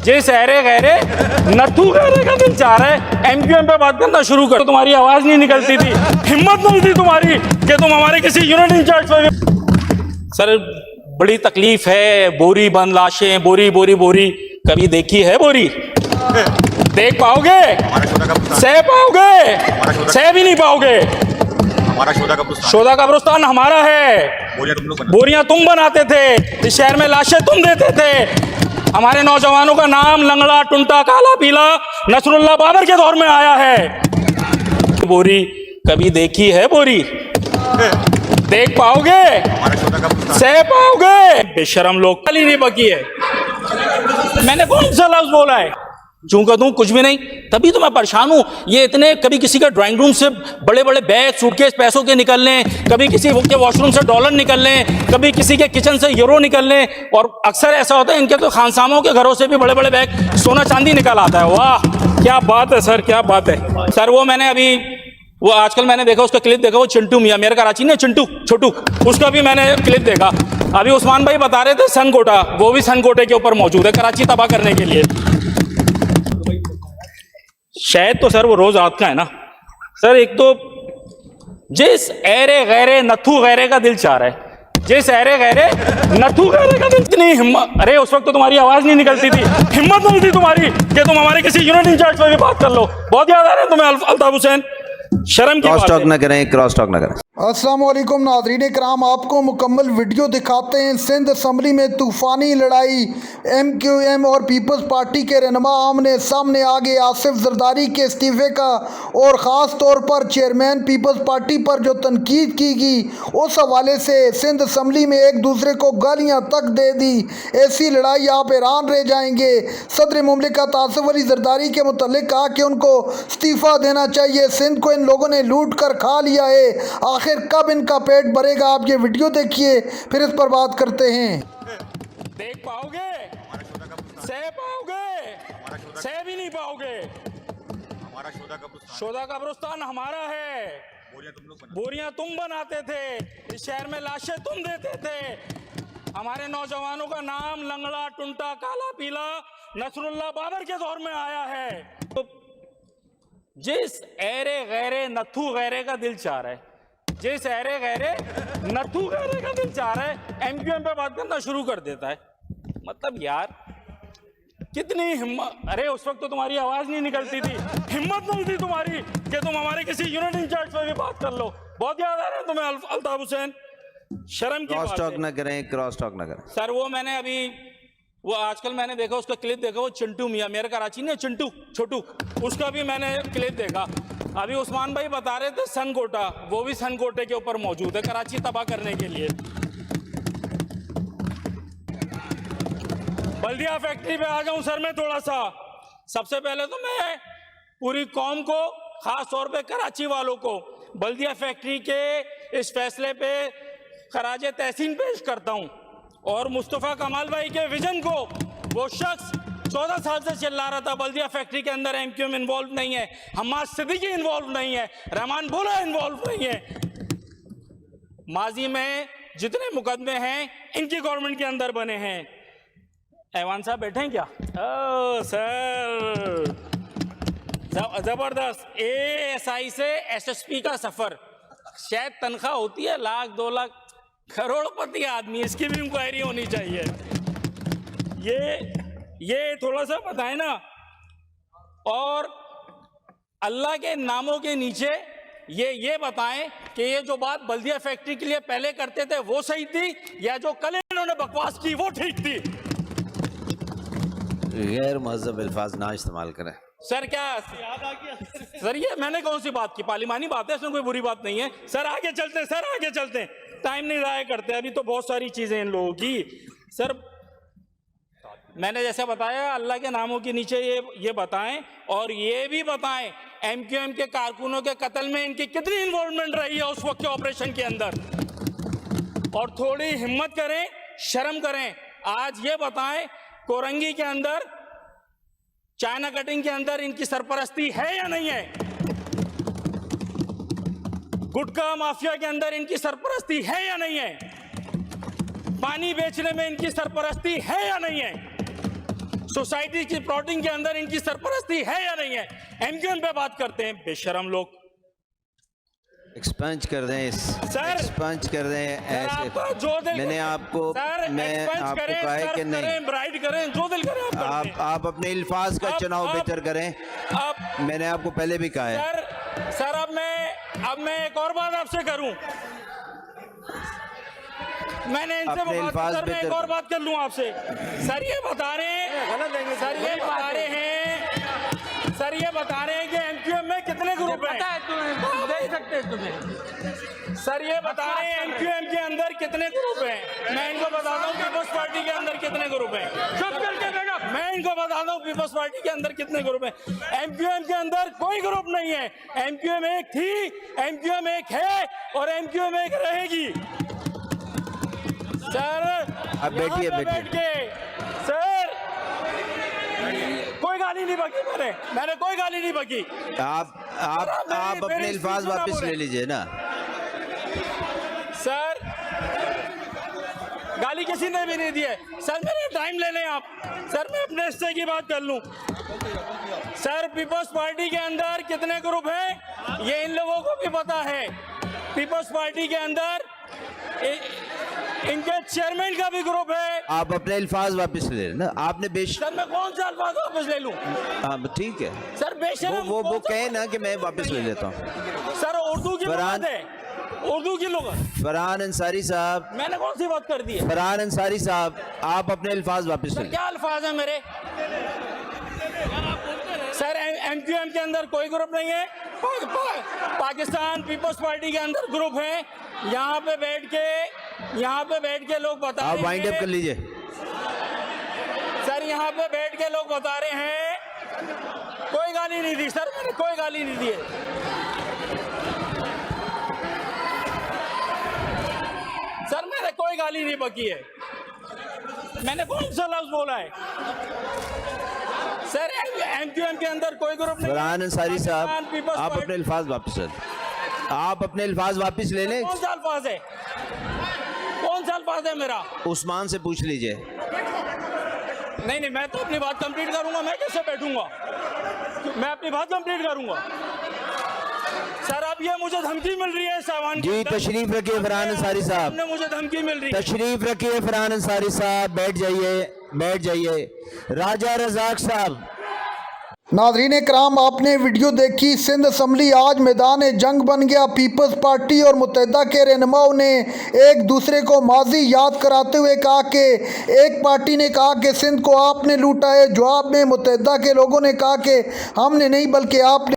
जे सहरे गहरे नथु गहरे का दिल चाह रहा है एमक्यूएम पे बात करना शुरू कर। तुम्हारी आवाज नहीं निकलती थी, हिम्मत नहीं थी तुम्हारी कि तुम हमारे किसी यूनिट इंचार्ज पे। सर बड़ी तकलीफ है, बोरी बंद लाशें, बोरी बोरी बोरी। कभी देखी है बोरी? देख पाओगे? सह पाओगे? सह भी नहीं पाओगे। शोधा कब्रिस्तान हमारा है। बोरियां तुम बनाते थे, इस शहर में लाशें तुम देते थे। हमारे नौजवानों का नाम लंगड़ा, टुंटा, काला, पीला नसरुल्लाह बाबर के दौर में आया है। बोरी कभी देखी है बोरी? देख पाओगे? सह पाओगे? बेशरम लोग कल ही नहीं बकी है। मैंने कौन सा लफ्ज बोला है? चूंकि तुम कुछ भी नहीं, तभी तो मैं परेशान हूं। ये इतने कभी किसी के ड्राइंग रूम से बड़े बड़े बैग सूटकेस पैसों के निकल लें, कभी किसी के वॉशरूम से डॉलर निकल लें, कभी किसी के किचन से यूरो निकल लें। और अक्सर ऐसा होता है इनके तो खानसामों के घरों से भी बड़े बड़े बैग सोना चांदी निकल आता है। वाह क्या बात है सर, क्या बात है सर। वो मैंने अभी वो आजकल मैंने देखा, उसका क्लिप देखा, वो चिंटू मियां, मेरे कराची ने चिंटू छोटू, उसका भी मैंने क्लिप देखा। अभी उस्मान भाई बता रहे थे सन कोटा, वो भी सन कोटे के ऊपर मौजूद है कराची तबाह करने के लिए। शायद तो सर वो रोज रात का है ना सर। एक तो जिस ऐरे गैरे नथु गैरे का दिल चाह रहा है, जिस ऐरे गैरे नथु गैरे का दिल। इतनी हिम्मत, अरे उस वक्त तो तुम्हारी आवाज नहीं निकलती थी, हिम्मत नहीं थी तुम्हारी कि तुम हमारे किसी यूनिट इंचार्ज पे भी बात कर लो। बहुत याद आ रहे हैं तुम्हें अल्ताफ हुसैन, शर्म की क्रॉस टॉक न करें, क्रॉस टॉक न करें। अस्सलाम वालेकुम नाज़रीन कराम, आपको मुकम्मल वीडियो दिखाते हैं। सिंध असम्बली में तूफ़ानी लड़ाई, एमक्यूएम और पीपल्स पार्टी के रहनुमा आमने सामने आ गए आसिफ जरदारी के इस्तीफ़े का, और ख़ास तौर पर चेयरमैन पीपल्स पार्टी पर जो तनकीद की गई उस हवाले से सिंध असम्बली में एक दूसरे को गालियाँ तक दे दी। ऐसी लड़ाई आप हैरान रह जाएंगे। सदर मुमलिकत आसिफ अली जरदारी के मुतल्लिक कहा कि उनको इस्तीफ़ा देना चाहिए, सिंध को इन लोगों ने लूट कर खा लिया है, आखिर कब इनका पेट भरेगा? आप ये वीडियो देखिए, फिर इस पर बात करते हैं। देख पाओगे? सह पाओगे? सह भी नहीं पाओगे। शोधा कब्रिस्तान हमारा है। बोरियां तुम बनाते थे, इस शहर में लाशें तुम देते थे। हमारे नौजवानों का नाम लंगड़ा, टुंटा, काला, पीला नसरुल्लाह बाबर के दौर में आया है। तो जिस ऐरे गैरे नथु गैरे का दिल चाह रहा है, जिस ऐरे गैरे नथु गैरे का दिल चाह रहा है एमक्यूएम पे बात करना शुरू कर देता है। मतलब यार कितनी हिम्मत। अरे उस वक्त तो तुम्हारी आवाज नहीं निकलती थी, हिम्मत नहीं थी तुम्हारी कि तुम हमारे किसी यूनिट इंचार्ज पे भी बात कर लो। बहुत याद आ रहे हैं तुम्हें अल्ताफ हुसैन, शर्म की क्रॉस बात टॉक है। न करें, क्रॉस टॉक न करें। सर वो मैंने अभी वो आजकल मैंने देखा, उसका क्लिप देखा, वो चिंटू मियां, मेरे कराची ने चिंटू छोटू, उसका भी मैंने क्लिप देखा। अभी उस्मान भाई बता रहे थे सन कोटा, वो भी सन कोटे के ऊपर मौजूद है कराची तबाह करने के लिए। बल्दिया फैक्ट्री पे आ जाऊं सर मैं थोड़ा सा। सबसे पहले तो मैं पूरी कौम को, खास तौर पे कराची वालों को, बल्दिया फैक्ट्री के इस फैसले पे खराजे तहसीन पेश करता हूं। और मुस्तफ़ा कमाल भाई के विजन को, वो शख्स 14 साल से चिल्ला रहा था बल्दिया फैक्ट्री के अंदर एमक्यूएम इन्वॉल्व नहीं है, हम्माद सिद्दीकी इन्वॉल्व नहीं है, रहमान बोला इन्वॉल्व नहीं है। माजी में जितने मुकदमे हैं इनकी गवर्नमेंट के अंदर बने हैं। ऐवान साहब बैठे हैं क्या? ओ सर जबरदस्त। एएसआई से एसएसपी का सफर, शायद तनख्वाह होती है 1 लाख 2 लाख, करोड़पति आदमी, इसकी भी इंक्वायरी होनी चाहिए। ये थोड़ा सा बताए ना। और अल्लाह के नामों के नीचे ये बताएं कि ये जो बात बल्दिया फैक्ट्री के लिए पहले करते थे वो सही थी, या जो कल इन्होंने बकवास की वो ठीक थी? गैर महज़ब अल्फाज ना इस्तेमाल करें। सर क्या याद आ गया? सर ये मैंने कौन सी बात की? पार्लिमानी बात है, इसमें कोई बुरी बात नहीं है। सर आगे चलते, सर आगे चलते, टाइम नहीं ज़ाया करते, अभी तो बहुत सारी चीजें इन लोगों की। सर मैंने जैसे बताया, अल्लाह के नामों के नीचे ये बताएं, और ये भी बताएं एमक्यूएम के कारकुनों के कत्ल में इनकी कितनी इन्वॉल्वमेंट रही है उस वक्त के ऑपरेशन के अंदर। और थोड़ी हिम्मत करें, शर्म करें। आज ये बताएं कोरंगी के अंदर, चाइना कटिंग के अंदर इनकी सरपरस्ती है या नहीं है? गुटखा माफिया के अंदर इनकी सरपरस्ती है या नहीं है? पानी बेचने में इनकी सरपरस्ती है या नहीं है? सोसाइटी की प्लॉटिंग के अंदर इनकी सरपरस्ती है या नहीं है? एमक्यूएम पे बात करते हैं बेशरम लोग। एक्सपंज कर दें सर, एक्सपंज कर दें सर, ऐसे। आपका जो दिल मैंने आपको सर, मैं एक्सपेंस आपको करें, कहा है कि सर्व नहीं, करें, ब्राइड करें, जो दिल करे आप अपने अल्फाज का चुनाव बेहतर करें। अब मैंने आपको पहले भी कहा है। सर अब मैं एक और बात आपसे करूं। मैंने इनसे अपने बात अल्फाज सर, मैं एक बेहतर- और बात कर लूं आपसे। सर ये बता रहे हैं, सर ये बता रहे हैं, सर ये बता रहे हैं कि एमक्यूएम में कितने ग्रुप हैं? पता है तुम्हें, देख सकते हैं तुम्हें। सर ये बता रहे हैं एमक्यूएम के अंदर कितने ग्रुप हैं। मैं इनको बताता हूँ पीपल्स पार्टी के अंदर कितने ग्रुप हैं। चुप करके बैठो। मैं इनको बताता हूँ पीपल्स पार्टी के अंदर कितने ग्रुप हैं। एमक्यूएम के अंदर कोई ग्रुप नहीं है। एमक्यूएम एक थी, एमक्यूएम एक है और एमक्यूएम एक रहेगी। सर अब बैठिए, यहाँ पे बैठिए। बैठ के सर कोई गाली नहीं बकी, मैंने कोई गाली नहीं बकी। आप अपने अल्फाज वापस ले लीजिए ना। सर गाली किसी ने भी नहीं दी है। सर मेरे टाइम ले लें आप। सर मैं अपने हिस्से की बात कर लूं। सर पीपल्स पार्टी के अंदर कितने ग्रुप हैं ये इन लोगों को भी पता है। पीपल्स पार्टी के अंदर इनके चेयरमैन का भी ग्रुप है। आप अपने अल्फाज वापस ले लें ना। आपने सर मैं कौन सा अल्फाज वापस ले लूं? हाँ ठीक है। सर बेशरम वो कौन सा- कहे ना कि मैं वापस ले लेता हूँ। सर उर्दू की फरहान- लुगत है, उर्दू की लुगत। फरहान अंसारी साहब, मैंने कौन सी बात कर दी है? फरहान अंसारी साहब, आप अपने अल्फाज वापस ले सर लें। क्या अल्फाज है मेरे? सर एमक्यूएम के अंदर कोई ग्रुप नहीं है। पाकिस्तान पीपल्स पार्टी के अंदर ग्रुप है। यहाँ पे बैठ के लोग बता आप रहे वाइंड अप हैं। कर लीजिए। सर यहाँ पे बैठ के लोग बता रहे हैं कोई गाली नहीं दी। सर मैंने कोई गाली नहीं दी है। सर मैंने कोई गाली नहीं बकी है। मैंने कौन सा लफ्ज बोला है? सर एमक्यूएम के अंदर कोई ग्रुप नहीं है। फरहान अंसारी साहब, पाकिस्तान पीपल्स आप पार्टी- अपने अल्फाज वापस ले लें। आप अपने अल्फाज वापस ले लें। कौन सा अल्फाज है? कौन सा अल्फाज है मेरा? उस्मान से पूछ लीजिए। नहीं मैं तो अपनी बात कंप्लीट करूंगा। मैं कैसे बैठूंगा? मैं अपनी बात कंप्लीट करूंगा। सर अब ये मुझे धमकी मिल रही है सामान जी तशरीफ रखिए फरहान अंसारी साहब, ने मुझे धमकी मिल रही है। तशरीफ रखिए फरहान अंसारी साहब, बैठ जाइए। राजा रजाक साहब। नाज़रीन कराम, आपने वीडियो देखी। सिंध असम्बली आज मैदान जंग बन गया। पीपल्स पार्टी और मुत्तहिदा के रहनुमाओं ने एक दूसरे को माजी याद कराते हुए कहा कि एक पार्टी ने कहा कि सिंध को आपने लूटा है। जवाब में मुत्तहिदा के लोगों ने कहा कि हमने नहीं बल्कि आपने